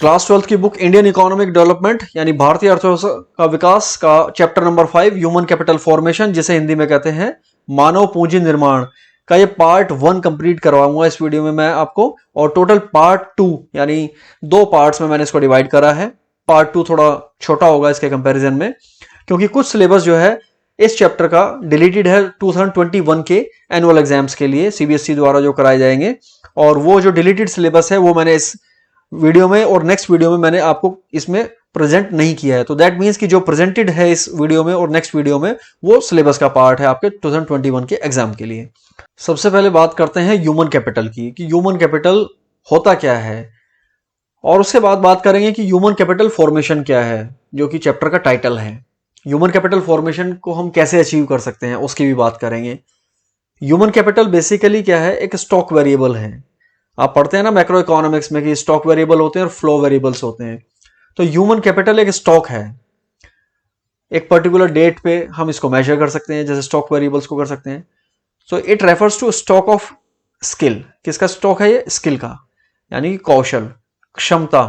Class 12 की book Indian economic development यानी भारतीय अर्थव्यवस्था का विकास का chapter number 5 human capital formation, जिसे हिंदी में कहते हैं मानव पूंजी निर्माण का ये पार्ट 1 कंप्लीट करवाऊंगा इस वीडियो में मैं आपको। और टोटल पार्ट 2 यानी 2 पार्ट्स में मैंने इसको डिवाइड करा है। पार्ट 2 थोड़ा छोटा होगा इसके कंपैरिजन में, क्योंकि कुछ सिलेबस जो है इस चैप्टर का डिलीटेड है 2021 के एनुअल एग्जाम्स के लिए सीबीएसई द्वारा जो कराए जाएंगे, और वो जो डिलीटेड सिलेबस है वो मैंने इस वीडियो में और नेक्स्ट वीडियो में मैंने आपको इसमें प्रेजेंट नहीं किया है। तो दैट मीन्स कि जो प्रेजेंटेड है इस वीडियो में और नेक्स्ट वीडियो में वो सिलेबस का पार्ट है आपके 2021 के एग्जाम के लिए। सबसे पहले बात करते हैं ह्यूमन कैपिटल की, कि ह्यूमन कैपिटल होता क्या है, और उसके बाद बात करेंगे कि ह्यूमन कैपिटल फॉर्मेशन क्या है, जो कि चैप्टर का टाइटल है। ह्यूमन कैपिटल फॉर्मेशन को हम कैसे अचीव कर सकते हैं उसकी भी बात करेंगे। ह्यूमन कैपिटल बेसिकली क्या है, एक स्टॉक वेरिएबल है। आप पढ़ते हैं ना मैक्रो इकोनॉमिक्स में कि स्टॉक वेरिएबल होते हैं और फ्लो वेरिएबल्स होते हैं। तो ह्यूमन कैपिटल एक स्टॉक है, एक पर्टिकुलर डेट पे हम इसको मेजर कर सकते हैं, जैसे स्टॉक वेरिएबल्स को कर सकते हैं। So it refers to stock of skill. किसका स्टॉक है ये? स्किल का, यानी कौशल, क्षमता,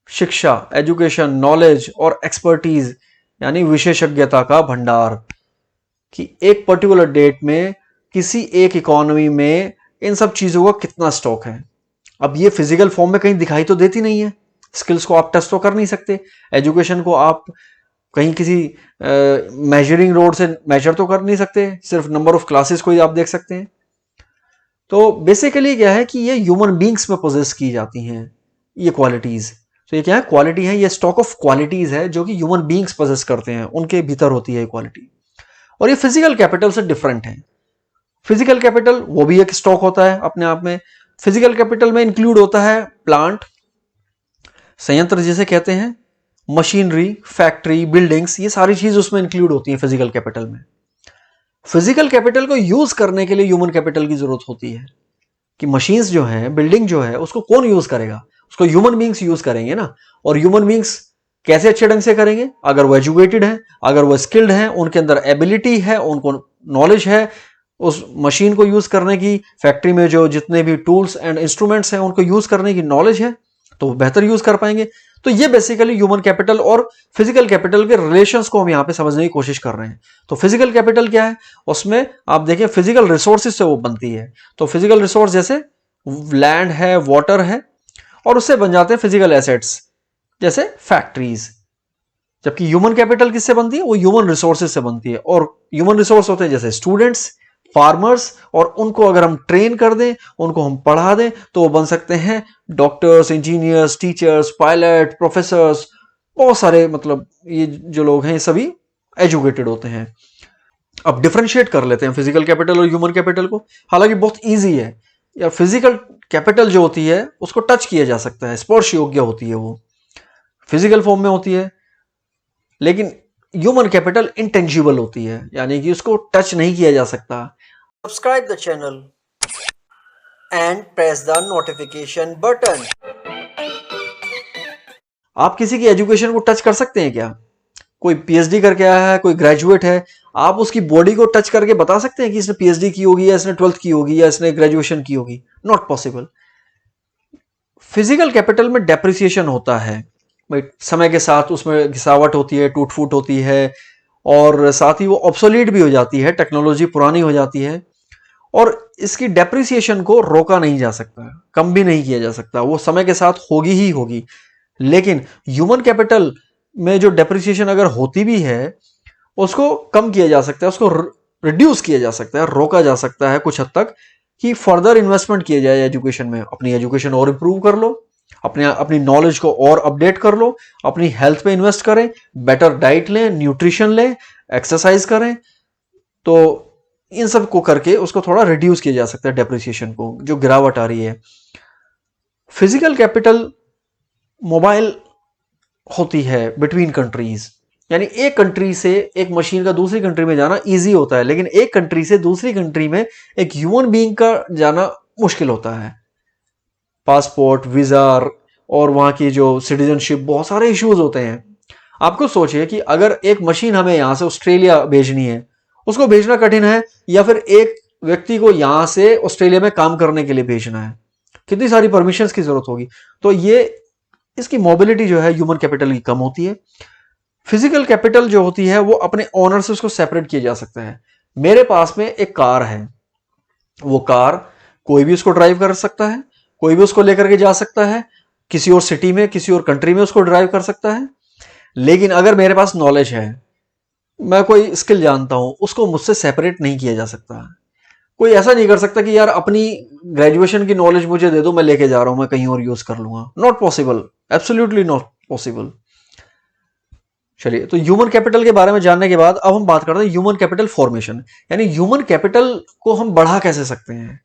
शिक्षा, एजुकेशन, नॉलेज और एक्सपर्टीज यानी विशेषज्ञता का भंडार, कि एक पर्टिकुलर डेट में किसी एक इकोनॉमी में इन सब चीजों का कितना स्टॉक है। अब ये फिजिकल फॉर्म में कहीं दिखाई तो देती नहीं है। स्किल्स को आप टेस्ट तो कर नहीं सकते, एजुकेशन को आप कहीं किसी मेजरिंग रोड से मेजर तो कर नहीं सकते, सिर्फ नंबर ऑफ क्लासेस को ही आप देख सकते हैं। तो बेसिकली क्या है कि ये ह्यूमन बींग्स में पोजेस की जाती हैं ये क्वालिटीज। तो ये क्या है? क्वालिटी है, ये स्टॉक ऑफ क्वालिटीज है जो कि ह्यूमन बींग्स पोजेस करते हैं, उनके भीतर होती है क्वालिटी। और ये फिजिकल कैपिटल से डिफरेंट है। फिजिकल कैपिटल वो भी एक स्टॉक होता है अपने आप में। फिजिकल कैपिटल में इंक्लूड होता है प्लांट, संयंत्र जिसे कहते हैं, मशीनरी, फैक्ट्री, बिल्डिंग्स, ये सारी चीज उसमें इंक्लूड होती है फिजिकल कैपिटल में। फिजिकल कैपिटल को यूज करने के लिए ह्यूमन कैपिटल की जरूरत होती है, कि मशीन्स जो है, बिल्डिंग जो है, उसको कौन यूज करेगा? उसको ह्यूमन बींग्स यूज करेंगे ना। और ह्यूमन बींग्स कैसे अच्छे ढंग से करेंगे? अगर वो एजुकेटेड है, अगर वो स्किल्ड है, उनके अंदर एबिलिटी है, उनको नॉलेज है उस मशीन को यूज करने की, फैक्ट्री में जो जितने भी टूल्स एंड इंस्ट्रूमेंट्स हैं उनको यूज करने की नॉलेज है, तो वो बेहतर यूज कर पाएंगे। तो ये बेसिकली ह्यूमन कैपिटल और फिजिकल कैपिटल के रिलेशंस को हम यहां पे समझने की कोशिश कर रहे हैं। तो फिजिकल कैपिटल क्या है? उसमें आप देखिए फिजिकल रिसोर्सेज से वो बनती है। तो फिजिकल रिसोर्स जैसे लैंड है, वाटर है, और उससे बन जाते हैं फिजिकल एसेट्स जैसे फैक्ट्रीज। जबकि ह्यूमन कैपिटल किससे बनती है? वो ह्यूमन रिसोर्सेज से बनती है। और ह्यूमन रिसोर्स होते हैं जैसे स्टूडेंट्स, फार्मर्स, और उनको अगर हम ट्रेन कर दें, उनको हम पढ़ा दें, तो वो बन सकते हैं doctors, engineers, teachers, pilot, professors, बहुत सारे, मतलब ये जो लोग हैं सभी एजुकेटेड होते हैं। अब डिफरेंशिएट कर लेते हैं फिजिकल कैपिटल और ह्यूमन कैपिटल को। हालांकि बहुत ईजी है यार। फिजिकल कैपिटल जो होती है उसको टच किया जा सकता है, स्पर्श योग्य होती है, वो फिजिकल फॉर्म में होती है। लेकिन ह्यूमन कैपिटल इंटेंजिबल होती है, यानी कि उसको टच नहीं किया जा सकता। Subscribe the channel and press the notification button. आप किसी की एजुकेशन को टच कर सकते हैं क्या? कोई पीएचडी करके आया है, कोई ग्रेजुएट है, आप उसकी बॉडी को टच करके बता सकते हैं कि इसने पीएचडी की होगी या इसने 12th की होगी या इसने ग्रेजुएशन की होगी? Not possible. फिजिकल कैपिटल में डेप्रिसिएशन होता है भाई, समय के साथ उसमें घिसावट होती है, टूट फूट होती है, और साथ ही वो ऑब्सोलीट भी हो जाती है, टेक्नोलॉजी पुरानी हो जाती है। और इसकी डेप्रिसिएशन को रोका नहीं जा सकता, कम भी नहीं किया जा सकता, वो समय के साथ होगी ही होगी। लेकिन ह्यूमन कैपिटल में जो डेप्रिसिएशन अगर होती भी है उसको कम किया जा सकता है, उसको रिड्यूस किया जा सकता है, रोका जा सकता है कुछ हद तक, कि फर्दर इन्वेस्टमेंट किया जाए एजुकेशन में। अपनी एजुकेशन और इंप्रूव कर लो, अपनी नॉलेज को और अपडेट कर लो, अपनी हेल्थ पे इन्वेस्ट करें, बेटर डाइट लें, न्यूट्रिशन लें, एक्सरसाइज करें। तो इन सब को करके उसको थोड़ा रिड्यूस किया जा सकता है, डेप्रिसिएशन को, जो गिरावट आ रही है। फिजिकल कैपिटल मोबाइल होती है बिटवीन कंट्रीज, यानी एक कंट्री से एक मशीन का दूसरी कंट्री में जाना इजी होता है, लेकिन एक कंट्री से दूसरी कंट्री में एक ह्यूमन बीइंग का जाना मुश्किल होता है। पासपोर्ट, वीजा और वहां की जो सिटीजनशिप, बहुत सारे इश्यूज होते हैं। आपको सोचिए कि अगर एक मशीन हमें यहां से ऑस्ट्रेलिया भेजनी है, उसको भेजना कठिन है, या फिर एक व्यक्ति को यहां से ऑस्ट्रेलिया में काम करने के लिए भेजना है, कितनी सारी परमिशंस की जरूरत होगी। तो ये इसकी मोबिलिटी जो है ह्यूमन कैपिटल की कम होती है। फिजिकल कैपिटल जो होती है वो अपने ओनर से उसको सेपरेट किया जा सकता है। मेरे पास में एक कार है, वो कार कोई भी उसको ड्राइव कर सकता है, कोई भी उसको लेकर के जा सकता है, किसी और सिटी में किसी और कंट्री में उसको ड्राइव कर सकता है। लेकिन अगर मेरे पास नॉलेज है, मैं कोई स्किल जानता हूं, उसको मुझसे सेपरेट नहीं किया जा सकता। कोई ऐसा नहीं कर सकता कि यार अपनी ग्रेजुएशन की नॉलेज मुझे दे दो, मैं लेके जा रहा हूं, मैं कहीं और यूज कर लूंगा। Not possible, absolutely not possible. चलिए, तो ह्यूमन कैपिटल के बारे में जानने के बाद अब हम बात करते हैं ह्यूमन कैपिटल फॉर्मेशन, यानी ह्यूमन कैपिटल को हम बढ़ा कैसे सकते हैं,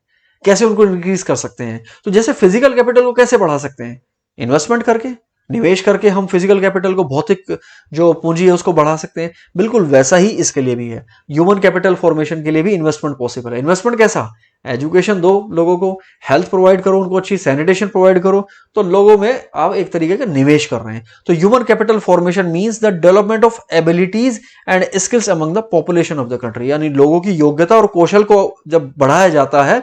कैसे उनको इंक्रीज कर सकते हैं। तो जैसे फिजिकल कैपिटल को कैसे बढ़ा सकते हैं, इन्वेस्टमेंट करके, निवेश करके हम फिजिकल कैपिटल को, भौतिक जो पूंजी है उसको बढ़ा सकते हैं। बिल्कुल वैसा ही इसके लिए भी है, ह्यूमन कैपिटल फॉर्मेशन के लिए भी इन्वेस्टमेंट पॉसिबल है। इन्वेस्टमेंट कैसा, एजुकेशन दो लोगों को, हेल्थ प्रोवाइड करो उनको, अच्छी सैनिटेशन प्रोवाइड करो, तो लोगों में आप एक तरीके का निवेश कर रहे हैं। तो human capital formation means the development of abilities and skills among the population of the country, यानी लोगों की योग्यता और कौशल को जब बढ़ाया जाता है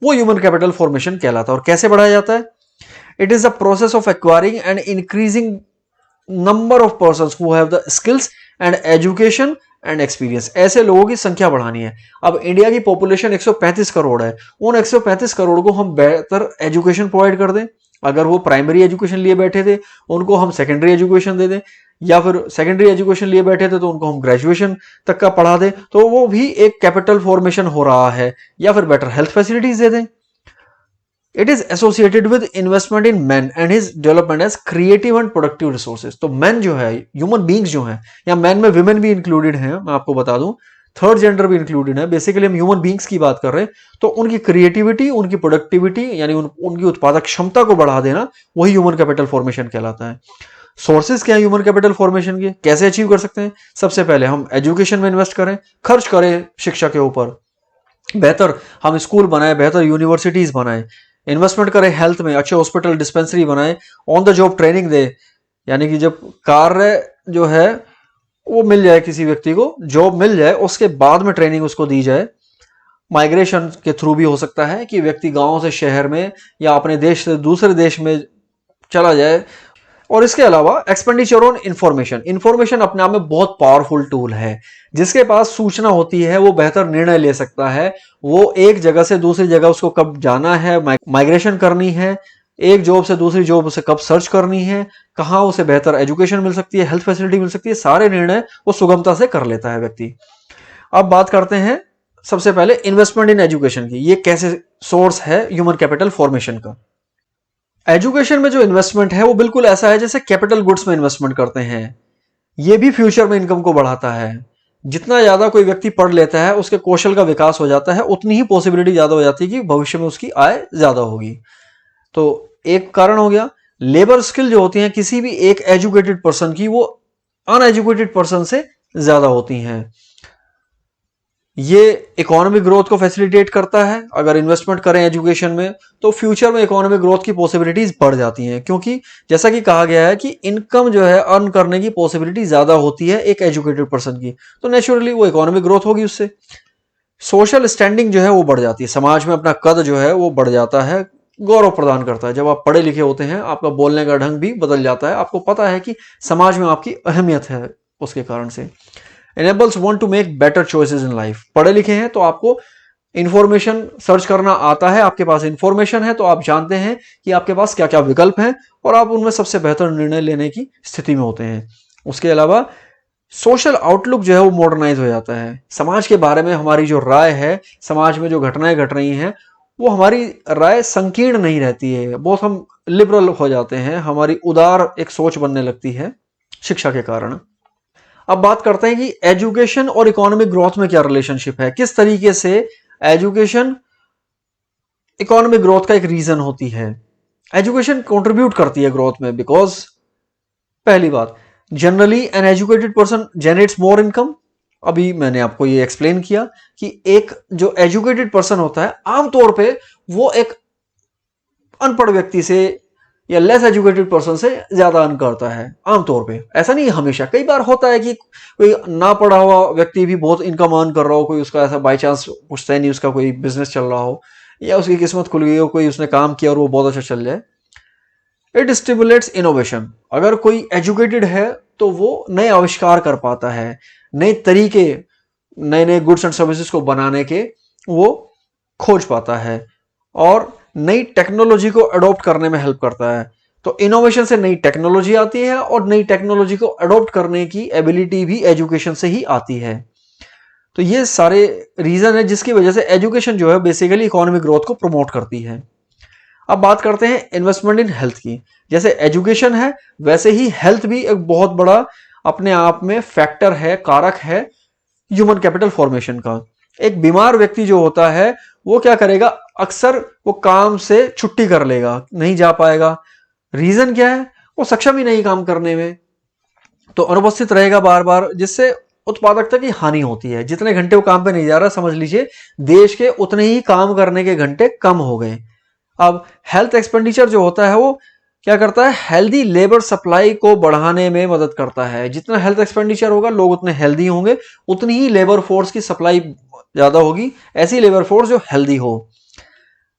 वो ह्यूमन कैपिटल फॉर्मेशन कहलाता है। और कैसे बढ़ाया जाता है, it is the process of acquiring and increasing number of persons who have the skills and education and experience. ऐसे लोगों की संख्या बढ़ानी है। अब इंडिया की पॉपुलेशन 135 करोड़ है, उन 135 करोड़ को हम बेहतर एजुकेशन प्रोवाइड कर दें। अगर वो प्राइमरी एजुकेशन लिए बैठे थे, उनको हम सेकेंडरी एजुकेशन दे दें, या फिर सेकेंडरी एजुकेशन लिए बैठे थे तो उनको हम ग्रेजुएशन तक का पढ़ा दें, तो वो भी एक कैपिटल फॉर्मेशन हो रहा है। या फिर बेटर हेल्थ फैसिलिटीज दे दें। It is associated with investment in man and his development as creative and productive resources. तो मैन जो है, ह्यूमन बींग्स जो है, या मैन में विमेन भी इंक्लूडेड है, मैं आपको बता दूं, थर्ड जेंडर भी इंक्लूडेड है। बेसिकली हम ह्यूमन बींग्स की बात कर रहे हैं, तो उनकी क्रिएटिविटी, उनकी प्रोडक्टिविटी, यानी उनकी उत्पादक क्षमता को बढ़ा देना, वही ह्यूमन कैपिटल फॉर्मेशन कहलाता है। सोर्सेज क्या है ह्यूमन कैपिटल फॉर्मेशन के, कैसे अचीव कर सकते हैं। सबसे पहले हम एजुकेशन में इन्वेस्ट करें, खर्च करें शिक्षा के ऊपर, बेहतर हम स्कूल बनाए, बेहतर यूनिवर्सिटीज बनाए, इन्वेस्टमेंट करें हेल्थ में, अच्छे हॉस्पिटल डिस्पेंसरी बनाए, ऑन द जॉब ट्रेनिंग दे, यानी कि जब कार्य जो है वो मिल जाए, किसी व्यक्ति को जॉब मिल जाए, उसके बाद में ट्रेनिंग उसको दी जाए। माइग्रेशन के थ्रू भी हो सकता है कि व्यक्ति गांव से शहर में या अपने देश से दूसरे देश में चला जाए। और इसके अलावा एक्सपेंडिचर ऑन इंफॉर्मेशन, इंफॉर्मेशन अपने आप में बहुत पावरफुल टूल है। जिसके पास सूचना होती है वो बेहतर निर्णय ले सकता है। वो एक जगह से दूसरी जगह उसको कब जाना है, माइग्रेशन करनी है, एक जॉब से दूसरी जॉब उसे कब सर्च करनी है, कहाँ उसे बेहतर एजुकेशन मिल सकती है, हेल्थ फैसिलिटी मिल सकती है, सारे निर्णय वो सुगमता से कर लेता है व्यक्ति। अब बात करते हैं सबसे पहले इन्वेस्टमेंट इन एजुकेशन की। ये कैसे सोर्स है ह्यूमन कैपिटल फॉर्मेशन का। एजुकेशन में जो इन्वेस्टमेंट है वो बिल्कुल ऐसा है जैसे कैपिटल गुड्स में इन्वेस्टमेंट करते हैं। ये भी फ्यूचर में इनकम को बढ़ाता है। जितना ज्यादा कोई व्यक्ति पढ़ लेता है, उसके कौशल का विकास हो जाता है, उतनी ही पॉसिबिलिटी ज्यादा हो जाती है कि भविष्य में उसकी आय ज्यादा होगी। तो एक कारण हो गया। लेबर स्किल जो होती है किसी भी एक एजुकेटेड पर्सन की, वो अनएजुकेटेड पर्सन से ज्यादा होती हैं। ये इकोनॉमिक ग्रोथ को फैसिलिटेट करता है। अगर इन्वेस्टमेंट करें एजुकेशन में तो फ्यूचर में इकोनॉमिक ग्रोथ की पॉसिबिलिटीज बढ़ जाती हैं, क्योंकि जैसा कि कहा गया है कि इनकम जो है अर्न करने की पॉसिबिलिटी ज्यादा होती है एक एजुकेटेड पर्सन की, तो नेचुरली वो इकोनॉमिक ग्रोथ होगी उससे। सोशल स्टैंडिंग जो है वो बढ़ जाती है, समाज में अपना कद जो है वो बढ़ जाता है, गौरव प्रदान करता है। जब आप पढ़े लिखे होते हैं, आपका बोलने का ढंग भी बदल जाता है, आपको पता है कि समाज में आपकी अहमियत है उसके कारण से। enables one to make better choices in life। पढ़े लिखे हैं तो आपको इंफॉर्मेशन सर्च करना आता है, आपके पास इंफॉर्मेशन है तो आप जानते हैं कि आपके पास क्या क्या विकल्प हैं और आप उनमें सबसे बेहतर निर्णय लेने की स्थिति में होते हैं। उसके अलावा सोशल आउटलुक जो है वो मॉडर्नाइज हो जाता है। समाज के बारे में हमारी जो राय है, समाज में जो घटनाएं घट रही हैं, वो हमारी राय संकीर्ण नहीं रहती है, बहुत हम लिबरल हो जाते हैं, हमारी उदार एक सोच बनने लगती है शिक्षा के कारण। अब बात करते हैं कि एजुकेशन और इकोनॉमिक ग्रोथ में क्या रिलेशनशिप है, किस तरीके से एजुकेशन इकोनॉमिक ग्रोथ का एक रीजन होती है। एजुकेशन कंट्रीब्यूट करती है ग्रोथ में, बिकॉज पहली बात, generally an educated person generates more income. अभी मैंने आपको ये एक्सप्लेन किया कि एक जो एजुकेटेड पर्सन होता है आमतौर पे वो एक अनपढ़ व्यक्ति से या लेस एजुकेटेड पर्सन से ज्यादा अर्न करता है आमतौर पे। ऐसा नहीं है हमेशा, कई बार होता है कि कोई ना पढ़ा हुआ व्यक्ति भी बहुत इनकम अर्न कर रहा हो, कोई उसका ऐसा बाई चांस उससे नहीं, उसका कोई बिजनेस चल रहा हो या उसकी किस्मत खुल गई हो, कोई उसने काम किया और वो बहुत अच्छा चल जाए। It stimulates innovation. अगर कोई एजुकेटेड है तो वो नए आविष्कार कर पाता है, नए तरीके, नए नए गुड्स एंड सर्विसेज को बनाने के वो खोज पाता है और नई टेक्नोलॉजी को अडॉप्ट करने में हेल्प करता है। तो इनोवेशन से नई टेक्नोलॉजी आती है और नई टेक्नोलॉजी को अडॉप्ट करने की एबिलिटी भी एजुकेशन से ही आती है। तो ये सारे रीजन है जिसकी वजह से एजुकेशन जो है बेसिकली इकोनॉमिक ग्रोथ को प्रमोट करती है। अब बात करते हैं इन्वेस्टमेंट इन हेल्थ की। जैसे एजुकेशन है वैसे ही हेल्थ भी एक बहुत बड़ा अपने आप में फैक्टर है, कारक है ह्यूमन कैपिटल फॉर्मेशन का। एक बीमार व्यक्ति जो होता है वो क्या करेगा, अक्सर वो काम से छुट्टी कर लेगा, नहीं जा पाएगा। रीजन क्या है, वो सक्षम ही नहीं काम करने में, तो अनुपस्थित रहेगा बार बार, जिससे उत्पादकता की हानि होती है। जितने घंटे वो काम पे नहीं जा रहा, समझ लीजिए देश के उतने ही काम करने के घंटे कम हो गए। अब हेल्थ एक्सपेंडिचर जो होता है वो क्या करता है, हेल्दी लेबर सप्लाई को बढ़ाने में मदद करता है। जितना हेल्थ एक्सपेंडिचर होगा, लोग उतने हेल्दी होंगे, उतनी ही लेबर फोर्स की सप्लाई ज्यादा होगी, ऐसी लेबर फोर्स जो हेल्दी हो।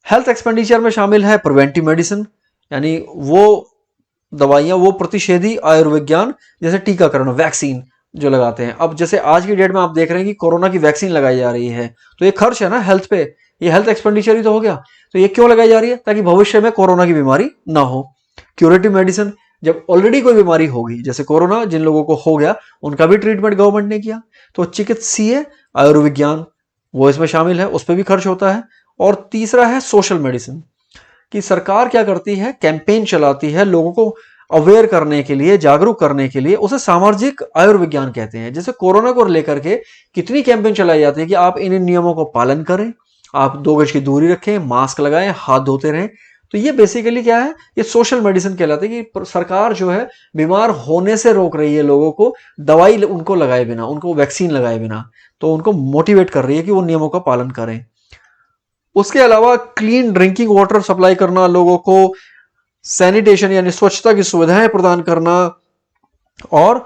हेल्थ एक्सपेंडिचर में शामिल है प्रिवेंटिव मेडिसिन, यानी वो दवाइयां, वो प्रतिषेधी आयुर्विज्ञान, जैसे टीकाकरण, वैक्सीन जो लगाते हैं। अब जैसे आज की डेट में आप देख रहे हैं कि कोरोना की वैक्सीन लगाई जा रही है, तो ये खर्च है ना हेल्थ पे, ये हेल्थ एक्सपेंडिचर ही तो हो गया। तो ये क्यों लगाई जा रही है, ताकि भविष्य में कोरोना की बीमारी ना हो। क्यूरेटिव मेडिसिन, जब ऑलरेडी कोई बीमारी होगी जैसे कोरोना, जिन लोगों को हो गया उनका भी ट्रीटमेंट गवर्नमेंट ने किया, तो चिकित्सीय आयुर्विज्ञान वो इसमें शामिल है, उस पर भी खर्च होता है। और तीसरा है सोशल मेडिसिन, कि सरकार क्या करती है, कैंपेन चलाती है लोगों को अवेयर करने के लिए, जागरूक करने के लिए, उसे सामाजिक आयुर्विज्ञान कहते हैं। जैसे कोरोना को लेकर के कितनी कैंपेन चलाई जाती है कि आप इन नियमों को पालन करें, आप 2 गज की दूरी रखें, मास्क लगाएं, हाथ धोते रहें। तो ये बेसिकली क्या है, ये सोशल मेडिसिन कहलाते हैं कि सरकार जो है बीमार होने से रोक रही है लोगों को, दवाई उनको लगाए बिना, उनको वैक्सीन लगाए बिना, तो उनको मोटिवेट कर रही है कि वो नियमों का पालन करें। उसके अलावा क्लीन ड्रिंकिंग वाटर सप्लाई करना, लोगों को सैनिटेशन यानी स्वच्छता की सुविधाएं प्रदान करना, और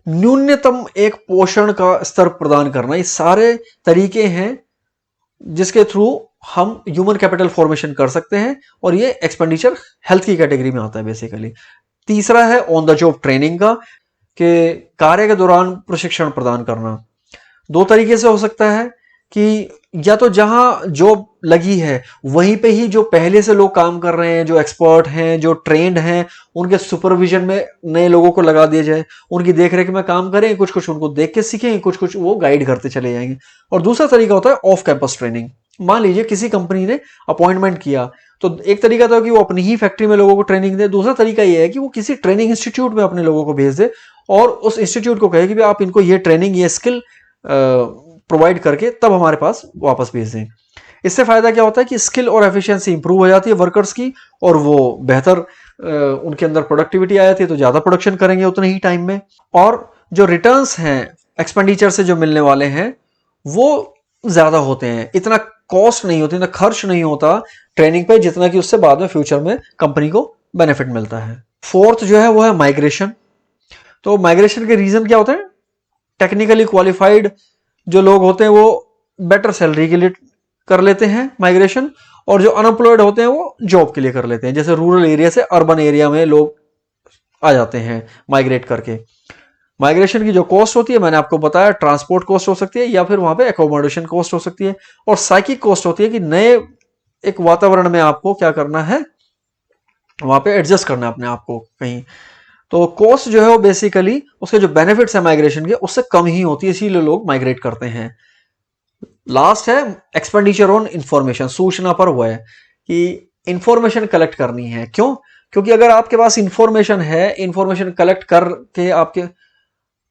न्यूनतम एक पोषण का स्तर प्रदान करना, ये सारे तरीके हैं जिसके थ्रू हम ह्यूमन कैपिटल फॉर्मेशन कर सकते हैं। और ये एक्सपेंडिचर हेल्थ की कैटेगरी में आता है बेसिकली। तीसरा है ऑन द जॉब ट्रेनिंग का, कि कार्य के दौरान प्रशिक्षण प्रदान करना। 2 तरीके से हो सकता है कि या तो जहां जॉब लगी है वहीं पे ही जो पहले से लोग काम कर रहे हैं, जो एक्सपर्ट हैं, जो ट्रेंड हैं, उनके सुपरविजन में नए लोगों को लगा दिया जाए, उनकी देखरेख में काम करें, कुछ कुछ उनको देख के सीखें, कुछ कुछ वो गाइड करते चले जाएंगे। और दूसरा तरीका होता है ऑफ कैंपस ट्रेनिंग। मान लीजिए किसी कंपनी ने अपॉइंटमेंट किया, तो एक तरीका था कि वो अपनी ही फैक्ट्री में लोगों को ट्रेनिंग दे, दूसरा तरीका यह है कि वो किसी ट्रेनिंग इंस्टीट्यूट में अपने लोगों को भेज दे और उस इंस्टीट्यूट को कहे कि आप इनको ये ट्रेनिंग, ये स्किल प्रोवाइड करके तब हमारे पास वापस भेज दें। इससे फायदा क्या होता है कि स्किल और एफिशिएंसी इंप्रूव हो जाती है वर्कर्स की, और वो बेहतर उनके अंदर प्रोडक्टिविटी आ जाती है, तो ज्यादा प्रोडक्शन करेंगे उतने ही टाइम में। और जो रिटर्न्स हैं एक्सपेंडिचर से जो मिलने वाले हैं वो ज्यादा होते हैं, इतना कॉस्ट नहीं होती, इतना खर्च नहीं होता ट्रेनिंग पे, जितना कि उससे बाद में फ्यूचर में कंपनी को बेनिफिट मिलता है। फोर्थ जो है वो है माइग्रेशन। तो माइग्रेशन के रीजन क्या होते हैं, टेक्निकली क्वालिफाइड जो लोग होते हैं वो बेटर सैलरी के लिए कर लेते हैं माइग्रेशन, और जो अनएम्प्लॉयड होते हैं वो जॉब के लिए कर लेते हैं। जैसे रूरल एरिया से अर्बन एरिया में लोग आ जाते हैं माइग्रेट करके। माइग्रेशन की जो कॉस्ट होती है मैंने आपको बताया, ट्रांसपोर्ट कॉस्ट हो सकती है या फिर वहां पे एकोमोडेशन कॉस्ट हो सकती है, और साइकिक कॉस्ट होती है कि नए एक वातावरण में आपको क्या करना है, वहां पे एडजस्ट करना है अपने आप को कहीं। तो कॉस्ट जो है वो बेसिकली उसके जो बेनिफिट्स है माइग्रेशन के उससे कम ही होती है, इसीलिए लोग माइग्रेट करते हैं। लास्ट है एक्सपेंडिचर ऑन इंफॉर्मेशन। सूचना पर हुआ है कि इंफॉर्मेशन कलेक्ट करनी है। क्यों? क्योंकि अगर आपके पास इंफॉर्मेशन है, इंफॉर्मेशन कलेक्ट करके आपके,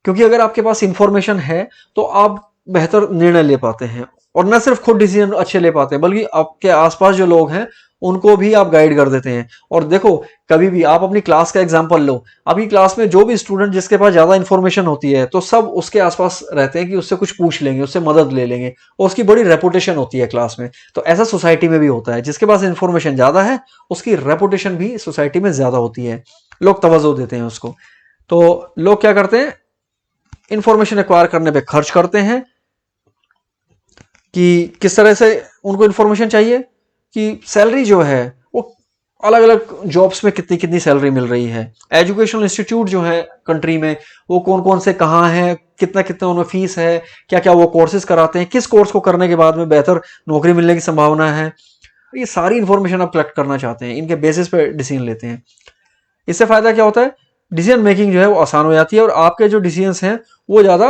क्योंकि अगर आपके पास इंफॉर्मेशन है तो आप बेहतर निर्णय ले पाते हैं, और न सिर्फ खुद डिसीजन अच्छे ले पाते हैं बल्कि आपके आसपास जो लोग हैं उनको भी आप गाइड कर देते हैं। और देखो, कभी भी आप अपनी क्लास का एग्जांपल लो, अभी क्लास में जो भी स्टूडेंट जिसके पास ज्यादा इंफॉर्मेशन होती है तो सब उसके आसपास रहते हैं कि उससे कुछ पूछ लेंगे, उससे मदद ले लेंगे, और उसकी बड़ी रेपुटेशन होती है क्लास में। तो ऐसा सोसाइटी में भी होता है, जिसके पास इंफॉर्मेशन ज्यादा है उसकी रेपुटेशन भी सोसाइटी में ज्यादा होती है, लोग तवज्जो देते हैं उसको। तो लोग क्या करते हैं, इंफॉर्मेशन एक्वायर करने पे खर्च करते हैं। कि किस तरह से उनको इंफॉर्मेशन चाहिए, कि सैलरी जो है वो अलग अलग जॉब्स में कितनी कितनी सैलरी मिल रही है, एजुकेशनल इंस्टीट्यूट जो है कंट्री में वो कौन कौन से कहाँ हैं, कितना कितना उनमें फीस है, क्या क्या वो कोर्सेज कराते हैं, किस कोर्स को करने के बाद में बेहतर नौकरी मिलने की संभावना है, ये सारी इंफॉर्मेशन आप कलेक्ट करना चाहते हैं, इनके बेसिस पे डिसीजन लेते हैं। इससे फायदा क्या होता है, डिसीजन मेकिंग जो है वो आसान हो जाती है और आपके जो डिसीजंस हैं वो ज़्यादा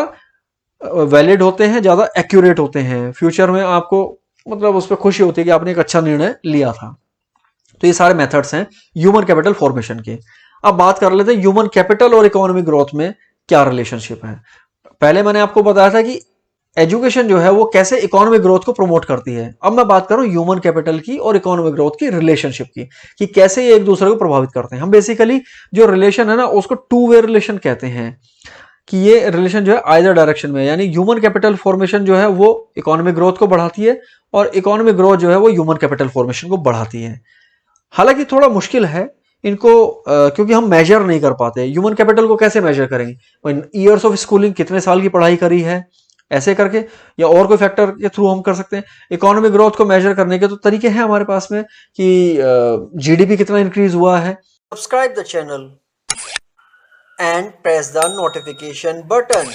वैलिड होते हैं, ज़्यादा एक्यूरेट होते हैं। फ्यूचर में आपको मतलब उस पर खुशी होती है कि आपने एक अच्छा निर्णय लिया था। तो ये सारे मेथड्स हैं ह्यूमन कैपिटल फॉर्मेशन के। अब बात कर लेते हैं ह्यूमन कैपिटल और इकोनॉमिक ग्रोथ में क्या रिलेशनशिप है। पहले मैंने आपको बताया था कि एजुकेशन जो है वो कैसे इकोनॉमिक ग्रोथ को प्रमोट करती है। अब मैं बात करूं ह्यूमन कैपिटल की और इकोनॉमिक ग्रोथ की रिलेशनशिप की, कि कैसे ये एक दूसरे को प्रभावित करते हैं। हम बेसिकली जो रिलेशन है ना उसको टू वे रिलेशन कहते हैं, कि ये रिलेशन जो है आइदर डायरेक्शन में, यानी ह्यूमन कैपिटल फॉर्मेशन जो है वो इकोनॉमिक ग्रोथ को बढ़ाती है और इकोनॉमिक ग्रोथ जो है वो ह्यूमन कैपिटल फॉर्मेशन को बढ़ाती है। हालांकि थोड़ा मुश्किल है इनको क्योंकि हम मेजर नहीं कर पाते। ह्यूमन कैपिटल को कैसे मेजर करेंगे, ईयर्स ऑफ स्कूलिंग, कितने साल की पढ़ाई करी है, ऐसे करके, या और कोई फैक्टर के थ्रू हम कर सकते हैं। इकोनॉमिक ग्रोथ को मेजर करने के तो तरीके हैं हमारे पास में, कि जीडीपी कितना इंक्रीज हुआ है। Subscribe the channel and press the notification button.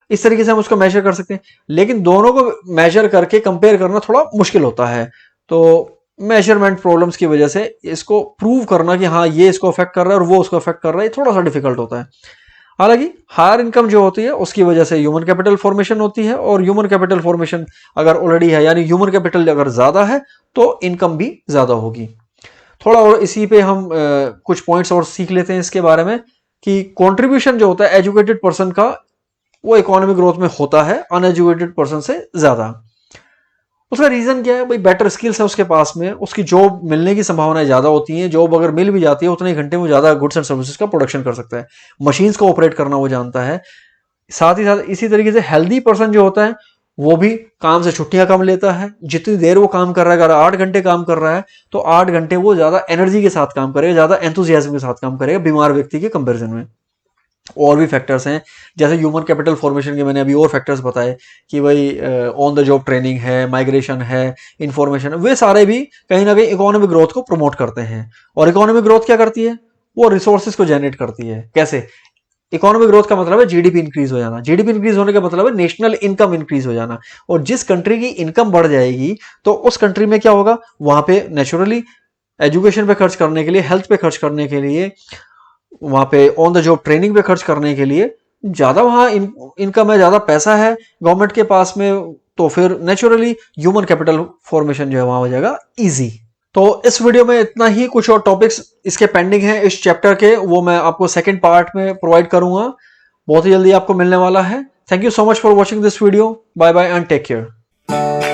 इस तरीके से हम उसको मेजर कर सकते हैं, लेकिन दोनों को मेजर करके कंपेयर करना थोड़ा मुश्किल होता है। तो मेजरमेंट प्रॉब्लम्स की वजह से इसको प्रूव करना कि हाँ ये इसको अफेक्ट कर रहा है और वो उसको अफेक्ट कर रहा है, थोड़ा सा डिफिकल्ट होता है। हालांकि हायर इनकम जो होती है उसकी वजह से ह्यूमन कैपिटल फॉर्मेशन होती है, और ह्यूमन कैपिटल फॉर्मेशन अगर ऑलरेडी है, यानी ह्यूमन कैपिटल अगर ज्यादा है तो इनकम भी ज्यादा होगी। थोड़ा और इसी पे हम कुछ पॉइंट्स और सीख लेते हैं इसके बारे में, कि कंट्रीब्यूशन जो होता है एजुकेटेड पर्सन का वो इकोनॉमिक ग्रोथ में होता है अनएजुकेटेड पर्सन से ज्यादा। उसका रीजन क्या है भाई, बेटर स्किल्स है उसके पास में, उसकी जॉब मिलने की संभावनाएं ज्यादा होती हैं, जॉब अगर मिल भी जाती है उतने ही घंटे में ज्यादा गुड्स एंड सर्विसेज का प्रोडक्शन कर सकता है, मशीन्स को ऑपरेट करना वो जानता है। साथ ही साथ इसी तरीके से हेल्दी पर्सन जो होता है वो भी काम से छुट्टियां कम लेता है। जितनी देर वो काम कर रहा है, अगर 8 घंटे काम कर रहा है तो 8 घंटे वो ज्यादा एनर्जी के साथ काम करेगा, ज्यादा एंथुजियाज्म के साथ काम करेगा बीमार व्यक्ति के कंपेरिजन में। और भी फैक्टर्स हैं, जैसे ह्यूमन कैपिटल फॉर्मेशन के मैंने अभी और फैक्टर्स बताए कि भाई ऑन द जॉब ट्रेनिंग है, माइग्रेशन है, इंफॉर्मेशन है, वे सारे भी कहीं ना कहीं इकोनॉमिक ग्रोथ को प्रमोट करते हैं। और इकोनॉमिक ग्रोथ क्या करती है, वो रिसोर्सेज को जनरेट करती है। कैसे, इकोनॉमिक ग्रोथ का मतलब है जीडीपी इंक्रीज हो जाना, जीडीपी इंक्रीज होने का मतलब है नेशनल इनकम इंक्रीज हो जाना। और जिस कंट्री की इनकम बढ़ जाएगी तो उस कंट्री में क्या होगा, वहां पे नेचुरली एजुकेशन पे खर्च करने के लिए, हेल्थ पे खर्च करने के लिए, वहां पे ऑन द जॉब ट्रेनिंग पे खर्च करने के लिए ज्यादा वहां इनकम है, ज्यादा पैसा है गवर्नमेंट के पास में, तो फिर नेचुरली ह्यूमन कैपिटल फॉर्मेशन जो है वहां हो जाएगा इजी। तो इस वीडियो में इतना ही, कुछ और टॉपिक्स इसके पेंडिंग हैं इस चैप्टर के, वो मैं आपको सेकंड पार्ट में प्रोवाइड करूंगा, बहुत ही जल्दी आपको मिलने वाला है। Thank you so much for watching this video, bye bye and take care.